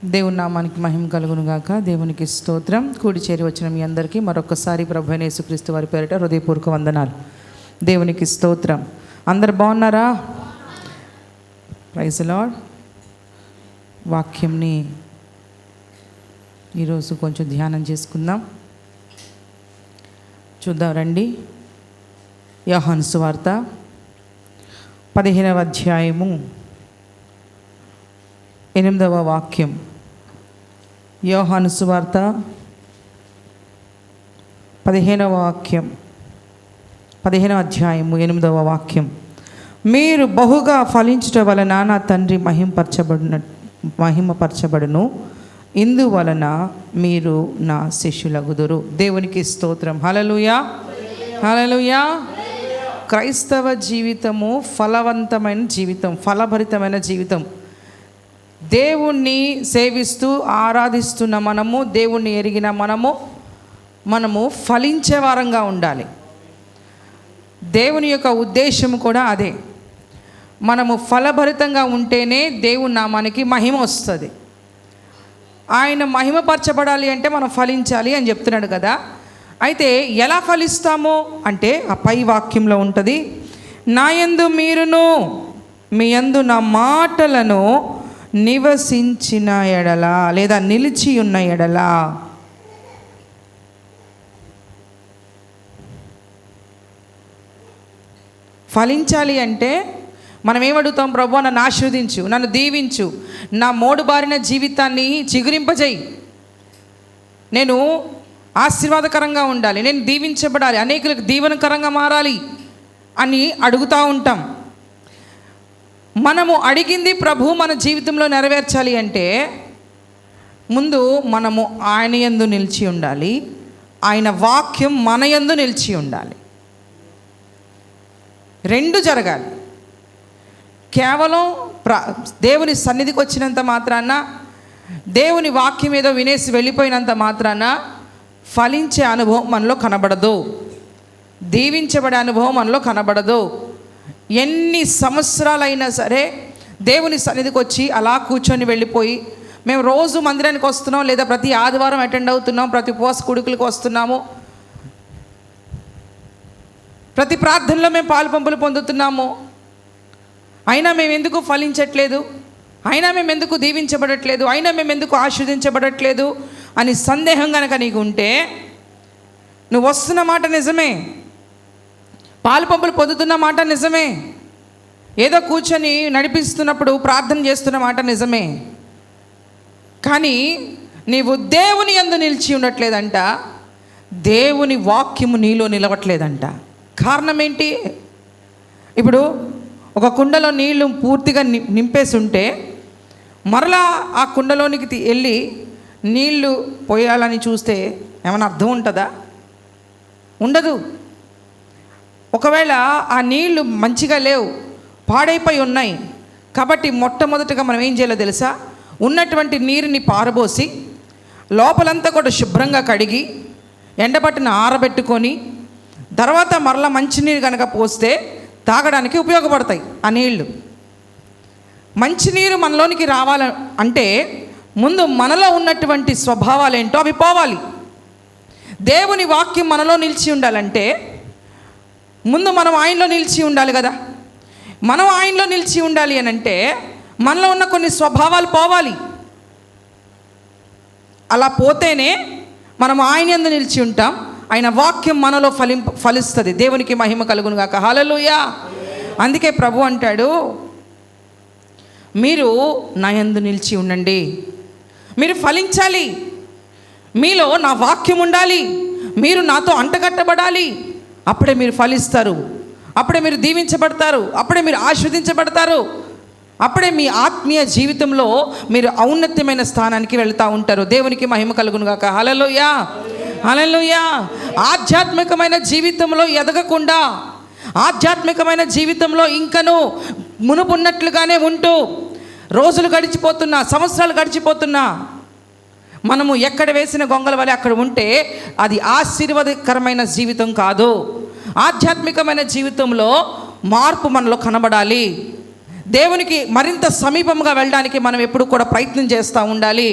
దేవుని నామానికి మహిమ కలుగును గాక. దేవునికి స్తోత్రం. కూడి చేరి వచ్చిన మీ అందరికీ మరొకసారి ప్రభు అయిన యేసుక్రీస్తు వారి పేరిట హృదయపూర్వక వందనాలు. దేవునికి స్తోత్రం. అందరు బాగున్నారా? Praise lord. వాక్యంని ఈరోజు కొంచెం ధ్యానం చేసుకుందాం. చూద్దాం రండి. యోహాను సువార్త 15వ అధ్యాయము 8వ వాక్యం. యోహాను సువార్త 15వ అధ్యాయము 8వ వాక్యం. మీరు బహుగా ఫలించుట వలన నా తండ్రి మహిమపరచబడును, ఇందువలన మీరు నా శిష్యులగుదురు. దేవునికి స్తోత్రం. హల్లెలూయా, హల్లెలూయా. క్రైస్తవ జీవితము ఫలవంతమైన జీవితం, ఫలభరితమైన జీవితం. దేవుణ్ణి సేవిస్తూ ఆరాధిస్తున్న మనము, దేవుణ్ణి ఎరిగిన మనము ఫలించే వారంగా ఉండాలి. దేవుని యొక్క ఉద్దేశం కూడా అదే. మనము ఫలభరితంగా ఉంటేనే దేవుని నామానికి మహిమ వస్తుంది. ఆయన మహిమపరచబడాలి అంటే మనం ఫలించాలి అని చెప్తున్నాడు కదా. అయితే ఎలా ఫలిస్తాము అంటే ఆ పై వాక్యంలో ఉంటుంది. నా యందు మీరును మీ యందు నా మాటలను నివసించిన ఎడల, లేదా నిలిచి ఉన్న ఎడల. ఫలించాలి అంటే మనం ఏమడుగుతాం? ప్రభు నన్ను ఆశీర్వదించు, నన్ను దీవించు, నా మోడు బారిన జీవితాన్ని చిగురింపజేయి, నేను ఆశీర్వాదకరంగా ఉండాలి, నేను దీవించబడాలి, అనేకులకు దీవెనకరంగా మారాలి అని అడుగుతూ ఉంటాం. మనము అడిగింది ప్రభు మన జీవితంలో నెరవేర్చాలి అంటే ముందు మనము ఆయన యందు నిలిచి ఉండాలి, ఆయన వాక్యం మన యందు నిలిచి ఉండాలి. రెండు జరగాలి. కేవలం దేవుని సన్నిధికి వచ్చినంత మాత్రాన, దేవుని వాక్యం ఏదో వినేసి వెళ్ళిపోయినంత మాత్రాన ఫలించే అనుభవం మనలో కనబడదు, దీవించబడే అనుభవం మనలో కనబడదు. ఎన్ని సంవత్సరాలైనా సరే దేవుని సన్నిధికి వచ్చి అలా కూర్చొని వెళ్ళిపోయి, మేము రోజు మందిరానికి వస్తున్నాం, లేదా ప్రతి ఆదివారం అటెండ్ అవుతున్నాం, ప్రతి ఉపవాస కూడికలకు వస్తున్నాము, ప్రతి ప్రార్థనలో మేము పాలుపంపులు పొందుతున్నాము, అయినా మేము ఎందుకు ఫలించట్లేదు, అయినా మేము ఎందుకు దీవించబడట్లేదు, అయినా మేము ఎందుకు ఆశీర్వదించబడట్లేదు అని సందేహం కనుక నీకు ఉంటే, నువ్వు వస్తున్న మాట నిజమే, పాలుపంపులు పొందుతున్న మాట నిజమే, ఏదో కూర్చొని నడిపిస్తున్నప్పుడు ప్రార్థన చేస్తున్న మాట నిజమే, కానీ నీవు దేవుని యందు నిలిచి ఉండట్లేదంట, దేవుని వాక్యము నీలో నిలవట్లేదంట. కారణం ఏంటి? ఇప్పుడు ఒక కుండలో నీళ్లు పూర్తిగా నింపేసి ఉంటే మరలా ఆ కుండలోనికి వెళ్ళి నీళ్లు పోయాలని చూస్తే ఏమైనా అర్థం ఉంటుందా? ఉండదు. ఒకవేళ ఆ నీళ్లు మంచిగా లేవు, పాడైపోయి ఉన్నాయి కాబట్టి మొట్టమొదటిగా మనం ఏం చేయాలో తెలుసా? ఉన్నటువంటి నీరుని పారబోసి లోపలంతా కూడా శుభ్రంగా కడిగి ఎండబట్టిన ఆరబెట్టుకొని తర్వాత మరలా మంచినీరు కనుక పోస్తే తాగడానికి ఉపయోగపడతాయి ఆ నీళ్లు. మంచినీరు మనలోనికి రావాలంటే ముందు మనలో ఉన్నటువంటి స్వభావాలు ఏంటో అవి పోవాలి. దేవుని వాక్యం మనలో నిలిచి ఉండాలంటే ముందు మనం ఆయనలో నిలిచి ఉండాలి కదా. మనం ఆయనలో నిలిచి ఉండాలి అని అంటే మనలో ఉన్న కొన్ని స్వభావాలు పోవాలి. అలా పోతేనే మనం ఆయన యందు నిలిచి ఉంటాం, ఆయన వాక్యం మనలో ఫలిస్తుంది. దేవునికి మహిమ కలుగును గాక. హల్లెలూయా. అందుకే ప్రభు అంటాడు, మీరు నా యందు నిలిచి ఉండండి, మీరు ఫలించాలి, మీలో నా వాక్యం ఉండాలి, మీరు నాతో అంటగట్టబడాలి, అప్పుడే మీరు ఫలిస్తారు, అప్పుడే మీరు దీవించబడతారు, అప్పుడే మీరు ఆశీర్వదించబడతారు, అప్పుడే మీ ఆత్మీయ జీవితంలో మీరు ఔన్నత్యమైన స్థానానికి వెళ్తూ ఉంటారు. దేవునికి మహిమ కలుగును గాక. హల్లెలూయా, హల్లెలూయా. ఆధ్యాత్మికమైన జీవితంలో ఎదగకుండా, ఆధ్యాత్మికమైన జీవితంలో ఇంకను మునుపున్నట్లుగానే ఉంటూ రోజులు గడిచిపోతున్నా, సంవత్సరాలు గడిచిపోతున్నా, మనము ఎక్కడ వేసిన గొంగల వలె అక్కడ ఉంటే అది ఆశీర్వాదకరమైన జీవితం కాదు. ఆధ్యాత్మికమైన జీవితంలో మార్పు మనలో కనబడాలి. దేవునికి మరింత సమీపంగా వెళ్ళడానికి మనం ఎప్పుడు కూడా ప్రయత్నం చేస్తూ ఉండాలి.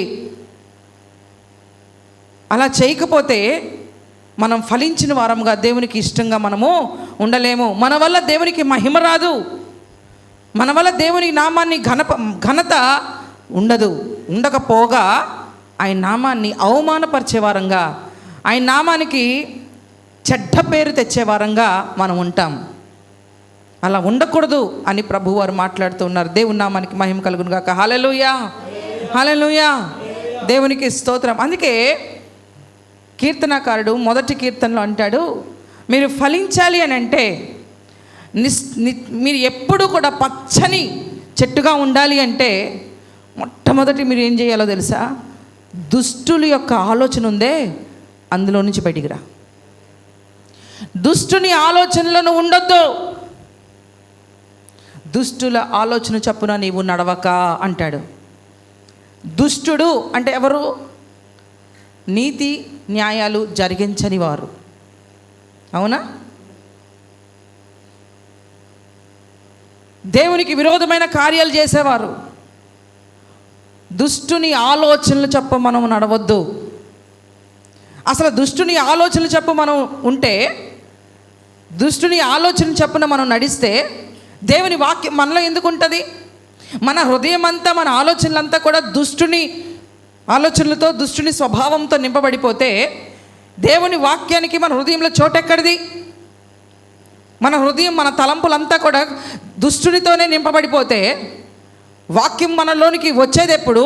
అలా చేయకపోతే మనం ఫలించిన వారంగా దేవునికి ఇష్టంగా మనము ఉండలేము. మన వల్ల దేవునికి మహిమ రాదు, మన వల్ల దేవుని నామాన్ని ఘనత ఉండకపోగా ఆయన నామాన్ని అవమానపరిచే వారంగా, ఆయన నామానికి చెడ్డ పేరు తెచ్చే వారంగా మనం ఉంటాం. అలా ఉండకూడదు అని ప్రభువారు మాట్లాడుతూ ఉన్నారు. దేవుని నామానికి మహిమ కలుగును గాక. హల్లెలూయా, హల్లెలూయా, దేవునికి స్తోత్రం. అందుకే కీర్తనకారుడు మొదటి కీర్తనలో అంటాడు, మీరు ఫలించాలి అని అంటే మీరు ఎప్పుడు కూడా పచ్చని చెట్టుగా ఉండాలి అంటే మొట్టమొదటి మీరు ఏం చేయాలో తెలుసా? దుష్టుల యొక్క ఆలోచన ఉందే, అందులో నుంచి బయటికి రా. దుష్టుని ఆలోచనలను ఉండొద్దు. దుష్టుల ఆలోచన చప్పున నీవు నడవక అంటాడు. దుష్టుడు అంటే ఎవరు? నీతి న్యాయాలు జరిగించని వారు. అవునా? దేవునికి విరోధమైన కార్యాలు చేసేవారు. దుష్టుని ఆలోచనలు చెప్ప మనం నడవద్దు. అసలు దుష్టుని ఆలోచనలు చెప్పు మనం ఉంటే, దుష్టుని ఆలోచన చెప్పున మనం నడిస్తే దేవుని వాక్యం మనలో ఎందుకు ఉంటుంది? మన హృదయం అంతా, మన ఆలోచనలంతా కూడా దుష్టుని ఆలోచనలతో, దుష్టుని స్వభావంతో నింపబడిపోతే దేవుని వాక్యానికి మన హృదయంలో చోటెక్కడిది? మన హృదయం, మన తలంపులంతా కూడా దుష్టునితోనే నింపబడిపోతే వాక్యం మనలోనికి వచ్చేది ఎప్పుడు?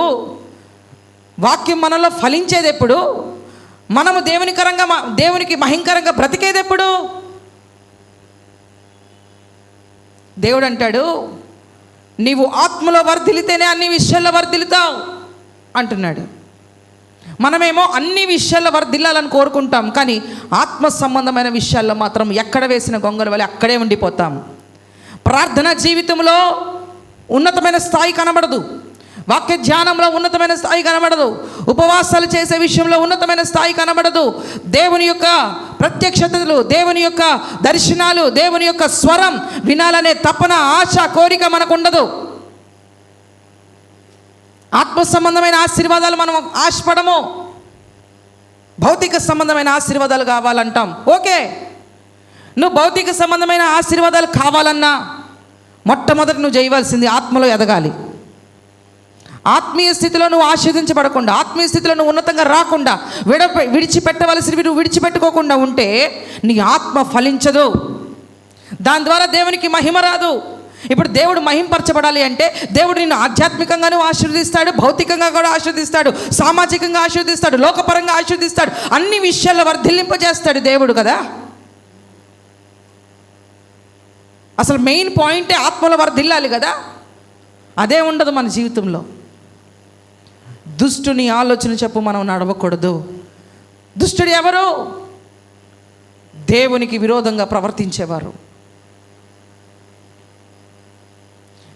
వాక్యం మనలో ఫలించేది ఎప్పుడు? మనము దేవునికి మహింకరంగా బ్రతికేది ఎప్పుడు? దేవుడు అంటాడు, నీవు ఆత్మలో వర్ధిల్లితేనే అన్ని విషయాల్లో వర్ధిల్లుతావు అంటున్నాడు. మనమేమో అన్ని విషయాల్లో వర్ధిల్లాలని కోరుకుంటాం, కానీ ఆత్మ సంబంధమైన విషయాల్లో మాత్రం ఎక్కడ వేసిన గొంగల వల్ల అక్కడే ఉండిపోతాం. ప్రార్థన జీవితంలో ఉన్నతమైన స్థాయి కనబడదు, వాక్య ధ్యానంలో ఉన్నతమైన స్థాయి కనబడదు, ఉపవాసాలు చేసే విషయంలో ఉన్నతమైన స్థాయి కనబడదు, దేవుని యొక్క ప్రత్యక్షతలు, దేవుని యొక్క దర్శనాలు, దేవుని యొక్క స్వరం వినాలనే తపన, ఆశ, కోరిక మనకు ఉండదు. ఆత్మ సంబంధమైన ఆశీర్వాదాలు మనం ఆశపడము, భౌతిక సంబంధమైన ఆశీర్వాదాలు కావాలంటాం. ఓకే, నువ్వు భౌతిక సంబంధమైన ఆశీర్వాదాలు కావాలన్నా మొట్టమొదటి నువ్వు చేయవలసింది ఆత్మలో ఎదగాలి. ఆత్మీయ స్థితిలో నువ్వు ఆశీర్వదించబడకుండా, ఆత్మీయ స్థితిలో నువ్వు ఉన్నతంగా రాకుండా, విడిచిపెట్టవలసినవి నువ్వు విడిచిపెట్టుకోకుండా ఉంటే నీ ఆత్మ ఫలించదు. దాని ద్వారా దేవునికి మహిమ రాదు. ఇప్పుడు దేవుడు మహింపరచబడాలి అంటే దేవుడు నిన్ను ఆధ్యాత్మికంగానూ ఆశీర్వదిస్తాడు, భౌతికంగా కూడా ఆశీర్వదిస్తాడు, సామాజికంగా ఆశీర్వదిస్తాడు, లోకపరంగా ఆశీర్వదిస్తాడు, అన్ని విషయాల్లో వర్ధిల్లింపజేస్తాడు దేవుడు కదా. అసలు మెయిన్ పాయింటే ఆత్మలో వర్ధిల్లాలి కదా. అదే ఉండదు మన జీవితంలో. దుష్టుని ఆలోచన చెప్పు మనం నడవకూడదు. దుష్టుడు ఎవరు? దేవునికి విరోధంగా ప్రవర్తించేవారు.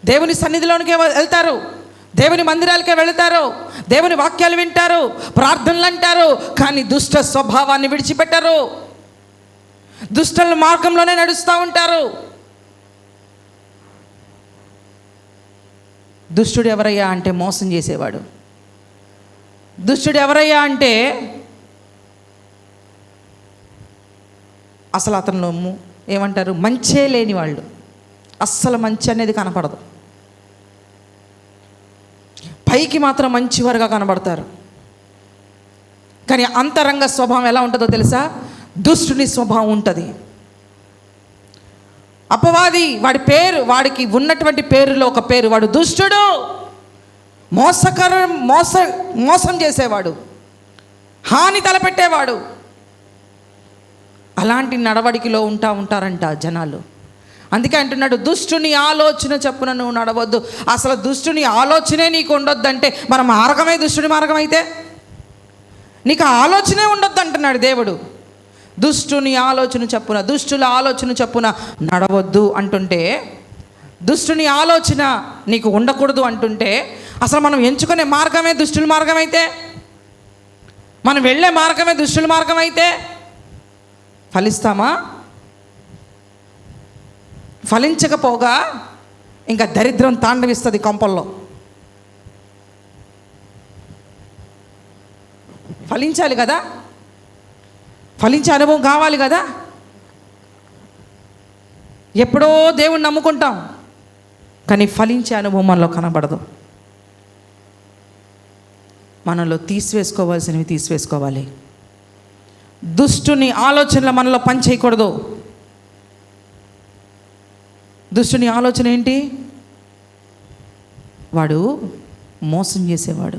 దేవుని సన్నిధిలోనికే వెళ్తారు, దేవుని మందిరాలకే వెళతారు, దేవుని వాక్యాలు వింటారు, ప్రార్థనలు అంటారు, కానీ దుష్ట స్వభావాన్ని విడిచిపెట్టరు. దుష్టుల మార్గంలోనే నడుస్తూ ఉంటారు. దుష్టుడు ఎవరయ్యా అంటే మోసం చేసేవాడు. దుష్టుడు ఎవరయ్యా అంటే అసలు అతను ఏమంటారు, మంచే లేని వాళ్ళు. అస్సలు మంచి అనేది కనపడదు. పైకి మాత్రం మంచివారుగా కనబడతారు, కానీ అంతరంగ స్వభావం ఎలా ఉంటుందో తెలుసా? దుష్టుని స్వభావం ఉంటుంది. అపవాది, వాడికి ఉన్నటువంటి పేరులో ఒక పేరు, వాడు దుష్టుడు, మోసం చేసేవాడు, హాని తలపెట్టేవాడు. అలాంటి నడవడికలో ఉంటారంట జనాలు. అందుకే అంటున్నాడు, దుష్టుని ఆలోచన చప్పున నువ్వు నడవద్దు. అసలు దుష్టుని ఆలోచనే నీకు ఉండొద్దంటే మన మార్గమే దుష్టుని మార్గం అయితే నీకు ఆలోచనే ఉండొద్దు అంటున్నాడు దేవుడు. దుష్టుని ఆలోచన చప్పున, దుష్టుల ఆలోచన చప్పున నడవద్దు అంటుంటే, దుష్టుని ఆలోచన నీకు ఉండకూడదు అంటుంటే, అసలు మనం ఎంచుకునే మార్గమే దుష్టుల మార్గం అయితే, మనం వెళ్ళే మార్గమే దుష్టుల మార్గం అయితే ఫలిస్తామా? ఫలించకపోగా ఇంకా దరిద్రం తాండవిస్తుంది కొంపల్లో. ఫలించాలి కదా, ఫలించే అనుభవం కావాలి కదా. ఎప్పుడో దేవుణ్ణి నమ్ముకుంటాం, కానీ ఫలించే అనుభవం మనలో కనబడదు. మనలో తీసివేసుకోవాల్సినవి తీసివేసుకోవాలి. దుష్టుని ఆలోచనలు మనలో పని చేయకూడదు. దుష్టుని ఆలోచన ఏంటి? వాడు మోసం చేసేవాడు,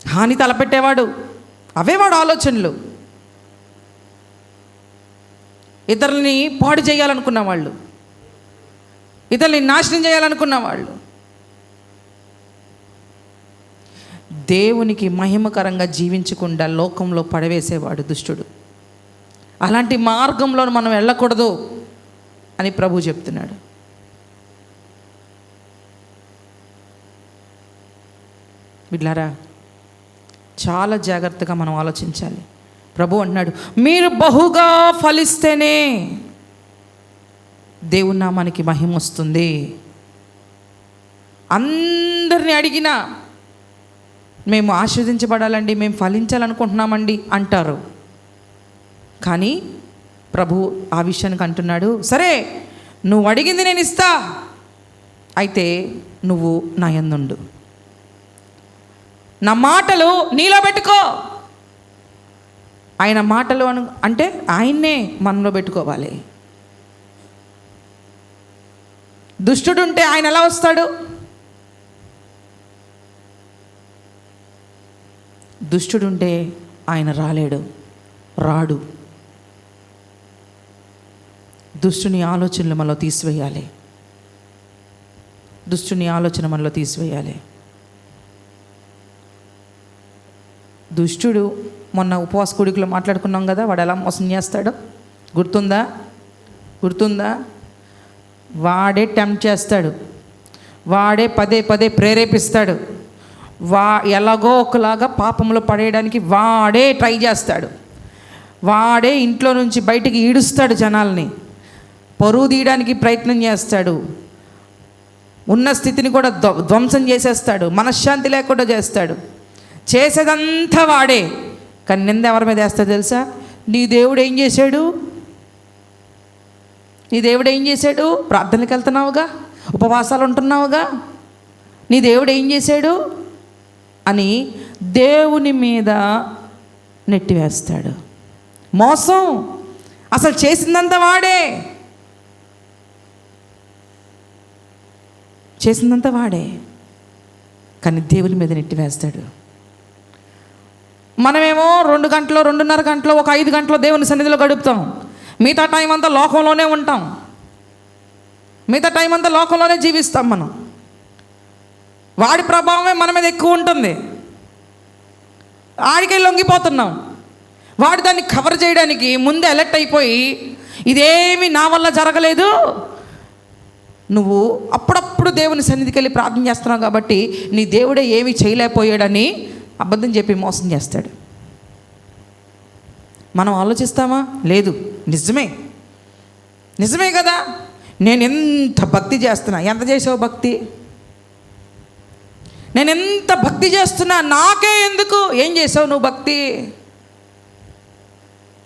హాని తలపెట్టేవాడు. అవే వాడు ఆలోచనలు. ఇతరులని పాడు చేయాలనుకున్న వాళ్ళు, ఇతరులని నాశనం చేయాలనుకున్న వాళ్ళు, దేవునికి మహిమకరంగా జీవించకుండా లోకంలో పడవేసేవాడు దుష్టుడు. అలాంటి మార్గంలో మనం వెళ్ళకూడదు అని ప్రభు చెప్తున్నాడు. బిడ్లారా, చాలా జాగ్రత్తగా మనం ఆలోచించాలి. ప్రభు అంటున్నాడు, మీరు బహుగా ఫలిస్తేనే దేవుని నామానికి మహిమ వస్తుంది. అందరిని అడిగినా మేము ఆశీర్వదించబడాలండి, మేము ఫలించాలనుకుంటున్నామండి అంటారు. కానీ ప్రభు ఆ విషయానికి అంటున్నాడు, సరే నువ్వు అడిగింది నేను ఇస్తా, అయితే నువ్వు నా యందుండు, నా మాటలు నీలో పెట్టుకో. ఆయన మాటలు అంటే ఆయన్నే మనలో పెట్టుకోవాలి. దుష్టుడుంటే ఆయన ఎలా వస్తాడు? దుష్టుడుంటే ఆయన రాడు. దుష్టుని ఆలోచనలు మనలో తీసివేయాలి. దుష్టుని ఆలోచన మనలో తీసివేయాలి. దుష్టుడు మొన్న ఉపవాస కూడికలో మాట్లాడుకున్నాం కదా, వాడు ఎలా మోసం చేస్తాడో గుర్తుందా? వాడే టెంప్ట్ చేస్తాడు, వాడే పదే పదే ప్రేరేపిస్తాడు, ఎలాగో ఒకలాగా పాపంలో పడేయడానికి వాడే ట్రై చేస్తాడు. వాడే ఇంట్లో నుంచి బయటికి ఈడుస్తాడు, జనాల్ని పరువు తీయడానికి ప్రయత్నం చేస్తాడు, ఉన్న స్థితిని కూడా ధ్వంసం చేసేస్తాడు, మనశ్శాంతి లేకుండా చేస్తాడు. చేసేదంతా వాడే. కానీ నింద ఎవరి మీద వేస్తాడు తెలుసా? నీ దేవుడు ఏం చేశాడు? ప్రార్థనలకు వెళ్తున్నావుగా, ఉపవాసాలు ఉంటున్నావుగా, నీ దేవుడు ఏం చేశాడు అని దేవుని మీద నెట్టివేస్తాడు. మోసం. అసలు చేసిందంతా వాడే, కానీ దేవుని మీద నెట్టివేస్తాడు. మనమేమో 2 గంటలు, 2.5 గంటలు, ఒక 5 గంటలు దేవుని సన్నిధిలో గడుపుతాం. మిగతా టైం అంతా లోకంలోనే ఉంటాం, మిగతా టైం అంతా లోకంలోనే జీవిస్తాం. మనం వాడి ప్రభావమే మన మీద ఎక్కువ ఉంటుంది. ఆడికి లొంగిపోతున్నాం. వాడు దాన్ని కవర్ చేయడానికి ముందే అలర్ట్ అయిపోయి, ఇదేమి నా వల్ల జరగలేదు, నువ్వు అప్పుడప్పుడు దేవుని సన్నిధికి వెళ్ళి ప్రార్థన చేస్తున్నావు కాబట్టి నీ దేవుడే ఏమీ చేయలేకపోయాడని అబద్ధం చెప్పి మోసం చేస్తాడు. మనం ఆలోచిస్తామా? లేదు, నిజమే కదా. నేను ఎంత భక్తి చేస్తున్నా, ఎంత చేసావు భక్తి? నేను ఎంత భక్తి చేస్తున్నా, నాకే ఎందుకు? ఏం చేసావు నువ్వు భక్తి?